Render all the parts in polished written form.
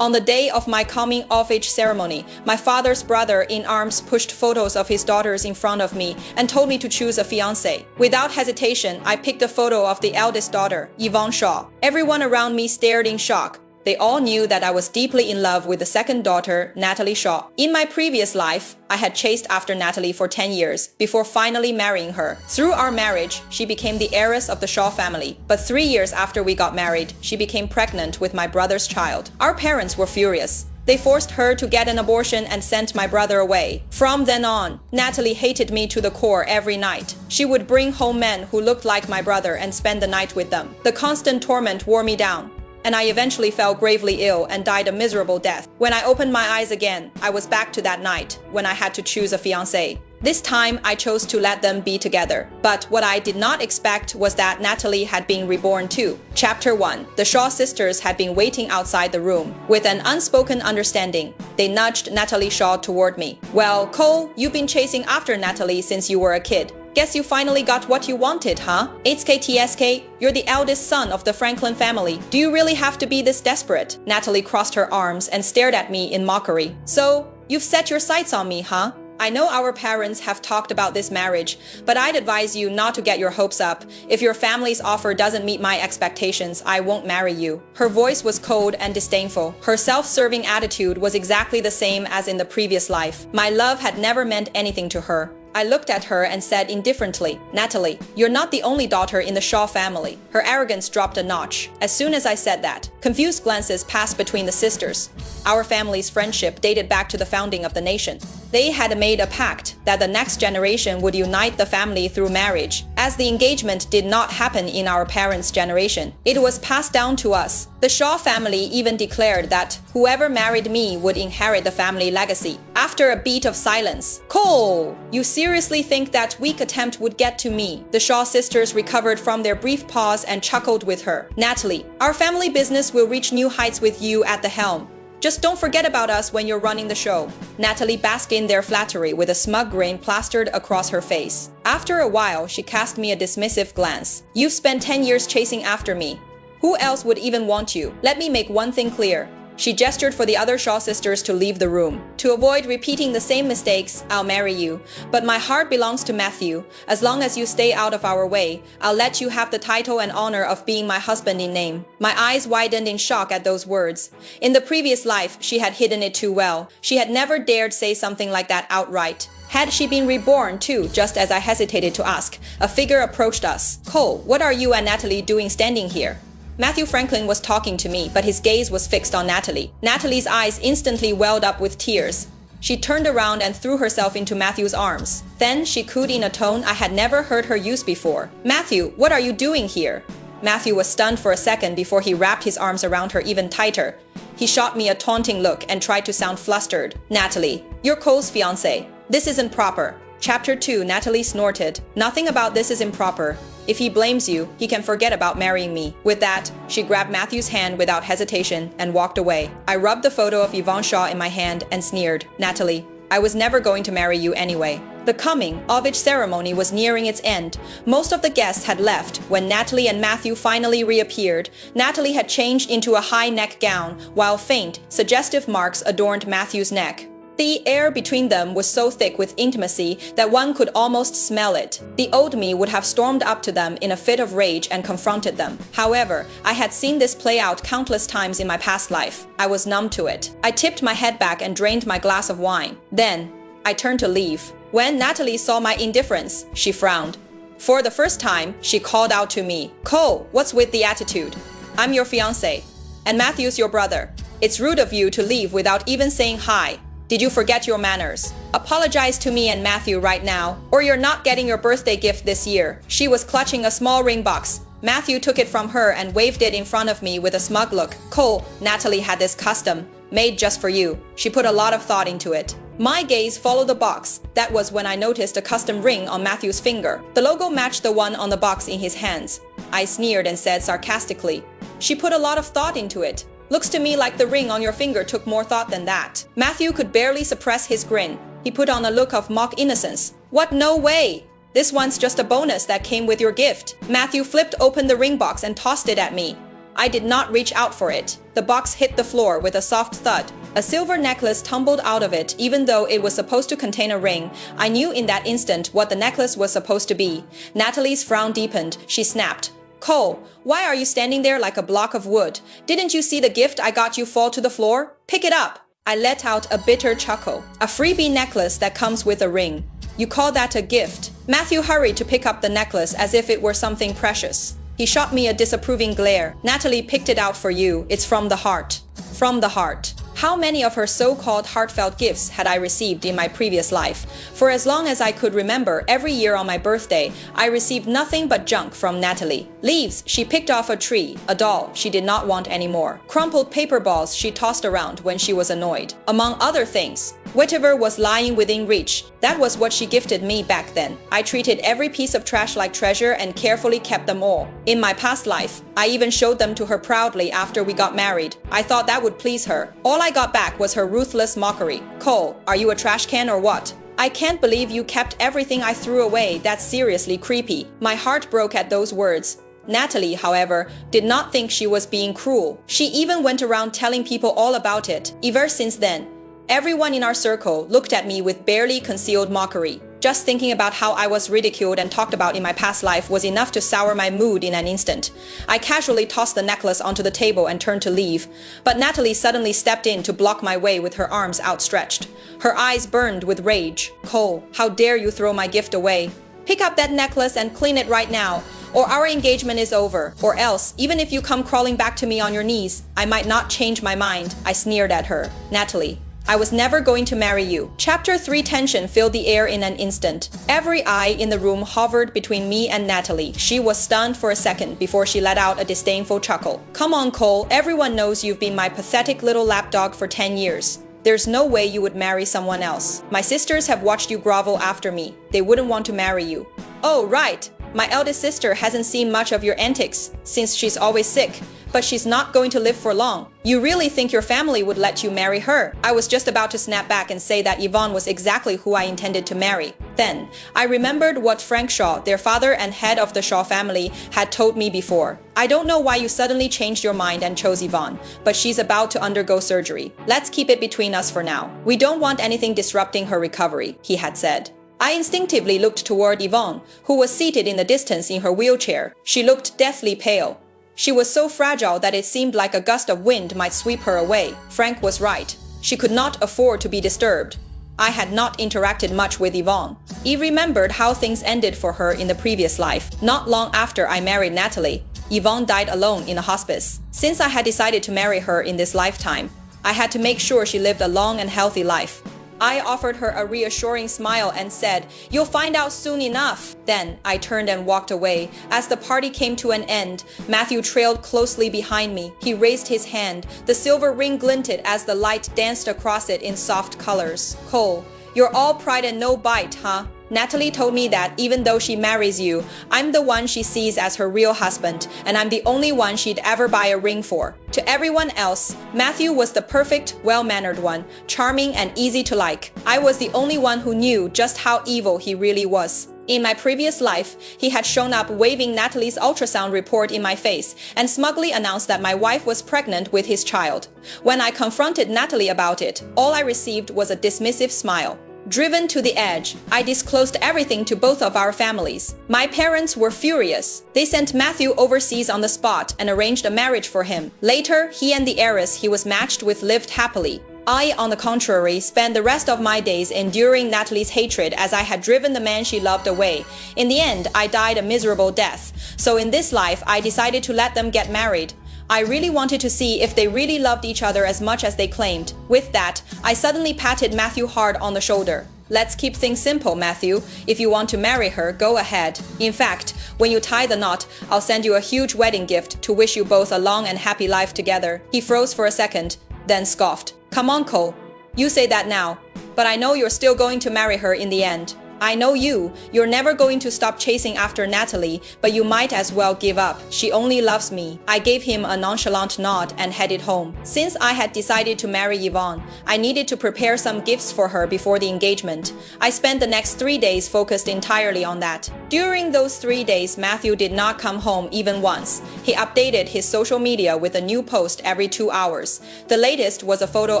On the day of my coming-of-age ceremony, my father's brother in arms pushed photos of his daughters in front of me and told me to choose a fiancé. Without hesitation, I picked a photo of the eldest daughter, Yvonne Shaw. Everyone around me stared in shock. They all knew that I was deeply in love with the second daughter, Natalie Shaw. In my previous life, I had chased after Natalie for 10 years before finally marrying her. Through our marriage, she became the heiress of the Shaw family. But 3 years after we got married, she became pregnant with my brother's child. Our parents were furious. They forced her to get an abortion and sent my brother away. From then on, Natalie hated me to the core every night. She would bring home men who looked like my brother and spend the night with them. The constant torment wore me down, and I eventually fell gravely ill and died a miserable death. When I opened my eyes again, I was back to that night when I had to choose a fiancé. This time, I chose to let them be together. But what I did not expect was that Natalie had been reborn too. Chapter 1. The Shaw sisters had been waiting outside the room. With an unspoken understanding, they nudged Natalie Shaw toward me. "Well, Cole, you've been chasing after Natalie since you were a kid. Guess you finally got what you wanted, huh? HKTSK, you're the eldest son of the Franklin family. Do you really have to be this desperate?" Natalie crossed her arms and stared at me in mockery. "So, you've set your sights on me, huh? I know our parents have talked about this marriage, but I'd advise you not to get your hopes up. If your family's offer doesn't meet my expectations, I won't marry you." Her voice was cold and disdainful. Her self-serving attitude was exactly the same as in the previous life. My love had never meant anything to her. I looked at her and said indifferently, "Natalie, you're not the only daughter in the Shaw family." Her arrogance dropped a notch. As soon as I said that, confused glances passed between the sisters. Our family's friendship dated back to the founding of the nation. They had made a pact that the next generation would unite the family through marriage. As the engagement did not happen in our parents' generation, it was passed down to us. The Shaw family even declared that whoever married me would inherit the family legacy. After a beat of silence, "Cole, you seriously think that weak attempt would get to me?" The Shaw sisters recovered from their brief pause and chuckled with her. "Natalie, our family business will reach new heights with you at the helm. Just don't forget about us when you're running the show." Natalie basked in their flattery with a smug grin plastered across her face. After a while, she cast me a dismissive glance. "You've spent 10 years chasing after me. Who else would even want you? Let me make one thing clear." She gestured for the other Shaw sisters to leave the room. "To avoid repeating the same mistakes, I'll marry you. But my heart belongs to Matthew. As long as you stay out of our way, I'll let you have the title and honor of being my husband in name." My eyes widened in shock at those words. In the previous life, she had hidden it too well. She had never dared say something like that outright. Had she been reborn too, just as I hesitated to ask, a figure approached us. "Cole, what are you and Natalie doing standing here?" Matthew Franklin was talking to me, but his gaze was fixed on Natalie. Natalie's eyes instantly welled up with tears. She turned around and threw herself into Matthew's arms. Then she cooed in a tone I had never heard her use before. "Matthew, what are you doing here?" Matthew was stunned for a second before he wrapped his arms around her even tighter. He shot me a taunting look and tried to sound flustered. "Natalie, you're Cole's fiancé. This isn't proper." Chapter 2. Natalie snorted. "Nothing about this is improper. If he blames you, he can forget about marrying me." With that, she grabbed Matthew's hand without hesitation and walked away. I rubbed the photo of Yvonne Shaw in my hand and sneered. "Natalie, I was never going to marry you anyway." The coming-of-age ceremony was nearing its end. Most of the guests had left when Natalie and Matthew finally reappeared. Natalie had changed into a high neck gown, while faint, suggestive marks adorned Matthew's neck. The air between them was so thick with intimacy that one could almost smell it. The old me would have stormed up to them in a fit of rage and confronted them. However, I had seen this play out countless times in my past life. I was numb to it. I tipped my head back and drained my glass of wine. Then, I turned to leave. When Natalie saw my indifference, she frowned. For the first time, she called out to me, "Cole, what's with the attitude? I'm your fiancé, and Matthew's your brother. It's rude of you to leave without even saying hi. Did you forget your manners? Apologize to me and Matthew right now, or you're not getting your birthday gift this year." She was clutching a small ring box. Matthew took it from her and waved it in front of me with a smug look. "Cole, Natalie had this custom, made just for you. She put a lot of thought into it." My gaze followed the box. That was when I noticed a custom ring on Matthew's finger. The logo matched the one on the box in his hands. I sneered and said sarcastically, "She put a lot of thought into it. Looks to me like the ring on your finger took more thought than that." Matthew could barely suppress his grin. He put on a look of mock innocence. "What? No way! This one's just a bonus that came with your gift." Matthew flipped open the ring box and tossed it at me. I did not reach out for it. The box hit the floor with a soft thud. A silver necklace tumbled out of it, even though it was supposed to contain a ring. I knew in that instant what the necklace was supposed to be. Natalie's frown deepened. She snapped. Cole, why are you standing there like a block of wood? Didn't you see the gift I got you fall to the floor? Pick it up. I let out a bitter chuckle. A freebie necklace that comes with a ring. You call that a gift? Matthew hurried to pick up the necklace as if it were something precious. He shot me a disapproving glare. Natalie picked it out for you. It's from the heart. From the heart. How many of her so-called heartfelt gifts had I received in my previous life? For as long as I could remember, every year on my birthday, I received nothing but junk from Natalie. Leaves she picked off a tree, a doll she did not want anymore, crumpled paper balls she tossed around when she was annoyed. Among other things, whatever was lying within reach, that was what she gifted me back then. I treated every piece of trash like treasure and carefully kept them all. In my past life, I even showed them to her proudly after we got married. I thought that would please her. All I got back was her ruthless mockery. Cole, are you a trash can or what? I can't believe you kept everything I threw away. That's seriously creepy. My heart broke at those words. Natalie, however, did not think she was being cruel. She even went around telling people all about it. Ever since then, everyone in our circle looked at me with barely concealed mockery. Just thinking about how I was ridiculed and talked about in my past life was enough to sour my mood in an instant. I casually tossed the necklace onto the table and turned to leave, but Natalie suddenly stepped in to block my way with her arms outstretched. Her eyes burned with rage. Cole, how dare you throw my gift away? Pick up that necklace and clean it right now, or our engagement is over. Or else, even if you come crawling back to me on your knees, I might not change my mind. I sneered at her. Natalie, I was never going to marry you. Chapter 3 tension filled the air in an instant. Every eye in the room hovered between me and Natalie. She was stunned for a second before she let out a disdainful chuckle. Come on, Cole. Everyone knows you've been my pathetic little lapdog for 10 years. There's no way you would marry someone else. My sisters have watched you grovel after me. They wouldn't want to marry you. Oh, right. My eldest sister hasn't seen much of your antics since she's always sick. But she's not going to live for long. You really think your family would let you marry her? I was just about to snap back and say that Yvonne was exactly who I intended to marry. Then, I remembered what Frank Shaw, their father and head of the Shaw family, had told me before. I don't know why you suddenly changed your mind and chose Yvonne, but she's about to undergo surgery. Let's keep it between us for now. We don't want anything disrupting her recovery, he had said. I instinctively looked toward Yvonne, who was seated in the distance in her wheelchair. She looked deathly pale. She was so fragile that it seemed like a gust of wind might sweep her away. Frank was right. She could not afford to be disturbed. I had not interacted much with Yvonne. Eve remembered how things ended for her in the previous life. Not long after I married Natalie, Yvonne died alone in a hospice. Since I had decided to marry her in this lifetime, I had to make sure she lived a long and healthy life. I offered her a reassuring smile and said, "You'll find out soon enough." Then I turned and walked away. As the party came to an end, Matthew trailed closely behind me. He raised his hand. The silver ring glinted as the light danced across it in soft colors. Cole, you're all pride and no bite, huh? Natalie told me that even though she marries you, I'm the one she sees as her real husband, and I'm the only one she'd ever buy a ring for. To everyone else, Matthew was the perfect, well-mannered one, charming and easy to like. I was the only one who knew just how evil he really was. In my previous life, he had shown up waving Natalie's ultrasound report in my face and smugly announced that my wife was pregnant with his child. When I confronted Natalie about it, all I received was a dismissive smile. Driven to the edge, I disclosed everything to both of our families. My parents were furious. They sent Matthew overseas on the spot and arranged a marriage for him. Later, he and the heiress he was matched with lived happily. I, on the contrary, spent the rest of my days enduring Natalie's hatred as I had driven the man she loved away. In the end, I died a miserable death. So in this life, I decided to let them get married. I really wanted to see if they really loved each other as much as they claimed. With that, I suddenly patted Matthew hard on the shoulder. Let's keep things simple, Matthew. If you want to marry her, go ahead. In fact, when you tie the knot, I'll send you a huge wedding gift to wish you both a long and happy life together. He froze for a second, then scoffed. Come on, Cole. You say that now, but I know you're still going to marry her in the end. I know you. You're never going to stop chasing after Natalie, but you might as well give up. She only loves me. I gave him a nonchalant nod and headed home. Since I had decided to marry Yvonne, I needed to prepare some gifts for her before the engagement. I spent the next 3 days focused entirely on that. During those 3 days, Matthew did not come home even once. He updated his social media with a new post every 2 hours. The latest was a photo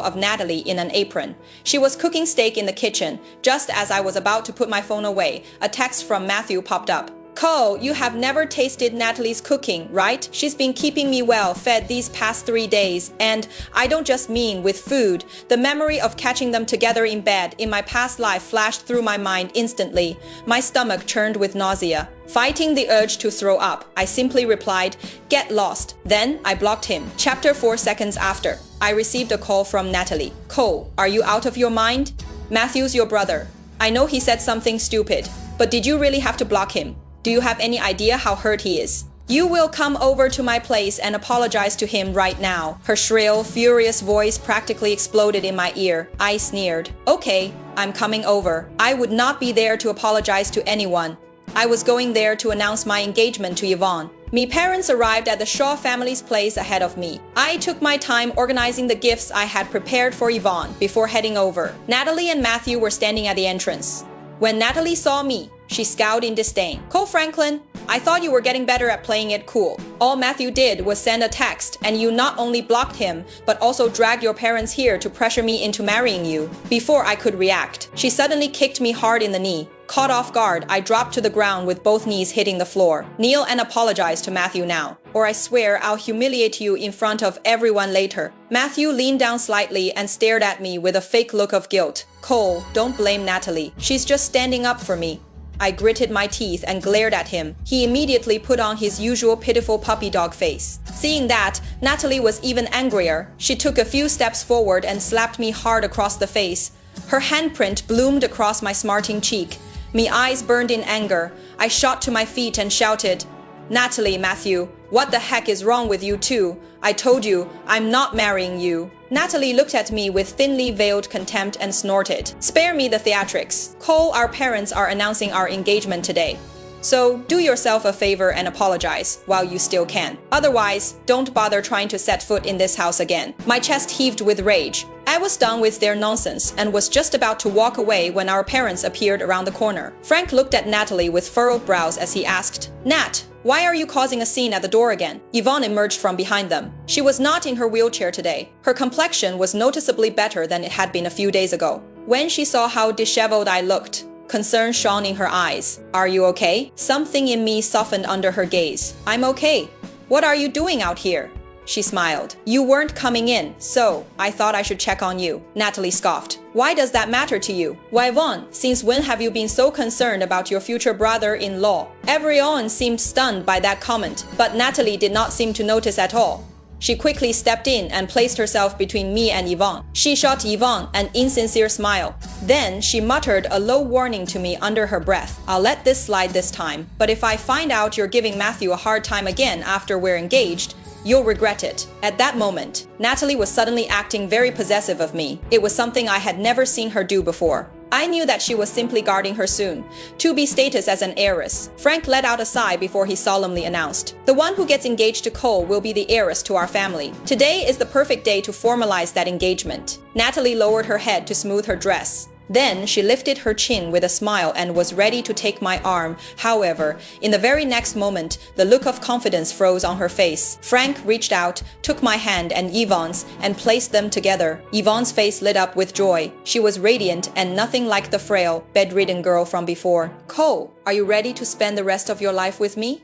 of Natalie in an apron. She was cooking steak in the kitchen. Just as I was about to put my phone away, a text from Matthew popped up. Cole, you have never tasted Natalie's cooking, right? She's been keeping me well fed these past 3 days, and I don't just mean with food. The memory of catching them together in bed in my past life flashed through my mind instantly. My stomach churned with nausea. Fighting the urge to throw up, I simply replied, "Get lost." Then I blocked him. Chapter 4 seconds after, I received a call from Natalie. Cole, are you out of your mind? Matthew's your brother. I know he said something stupid, but did you really have to block him? Do you have any idea how hurt he is? You will come over to my place and apologize to him right now. Her shrill, furious voice practically exploded in my ear. I sneered. Okay, I'm coming over. I would not be there to apologize to anyone. I was going there to announce my engagement to Yvonne. My parents arrived at the Shaw family's place ahead of me. I took my time organizing the gifts I had prepared for Yvonne before heading over. Natalie and Matthew were standing at the entrance. When Natalie saw me, she scowled in disdain. Cole Franklin, I thought you were getting better at playing it cool. All Matthew did was send a text, and you not only blocked him, but also dragged your parents here to pressure me into marrying you. Before I could react, she suddenly kicked me hard in the knee. Caught off guard, I dropped to the ground with both knees hitting the floor. Kneel and apologize to Matthew now, or I swear I'll humiliate you in front of everyone later. Matthew leaned down slightly and stared at me with a fake look of guilt. Cole, don't blame Natalie. She's just standing up for me. I gritted my teeth and glared at him. He immediately put on his usual pitiful puppy dog face. Seeing that, Natalie was even angrier. She took a few steps forward and slapped me hard across the face. Her handprint bloomed across my smarting cheek. My eyes burned in anger. I shot to my feet and shouted, Natalie, Matthew, what the heck is wrong with you two? I told you, I'm not marrying you. Natalie looked at me with thinly veiled contempt and snorted. Spare me the theatrics. Cole, our parents are announcing our engagement today. So do yourself a favor and apologize while you still can. Otherwise, don't bother trying to set foot in this house again. My chest heaved with rage. I was done with their nonsense and was just about to walk away when our parents appeared around the corner. Frank looked at Natalie with furrowed brows as he asked, Nat, why are you causing a scene at the door again? Yvonne emerged from behind them. She was not in her wheelchair today. Her complexion was noticeably better than it had been a few days ago. When she saw how disheveled I looked, concern shone in her eyes. Are you okay? Something in me softened under her gaze. I'm okay. What are you doing out here? She smiled. You weren't coming in, so I thought I should check on you. Natalie scoffed. Why does that matter to you? Why, Yvonne, since when have you been so concerned about your future brother-in-law? Everyone seemed stunned by that comment, but Natalie did not seem to notice at all. She quickly stepped in and placed herself between me and Yvonne. She shot Yvonne an insincere smile. Then she muttered a low warning to me under her breath. I'll let this slide this time, but if I find out you're giving Matthew a hard time again after we're engaged, you'll regret it. At that moment, Natalie was suddenly acting very possessive of me. It was something I had never seen her do before. I knew that she was simply guarding her soon-to-be status as an heiress. Frank let out a sigh before he solemnly announced, the one who gets engaged to Cole will be the heiress to our family. Today is the perfect day to formalize that engagement. Natalie lowered her head to smooth her dress. Then she lifted her chin with a smile and was ready to take my arm. However, in the very next moment, the look of confidence froze on her face. Frank reached out, took my hand and Yvonne's, and placed them together. Yvonne's face lit up with joy. She was radiant and nothing like the frail, bedridden girl from before. Cole, are you ready to spend the rest of your life with me?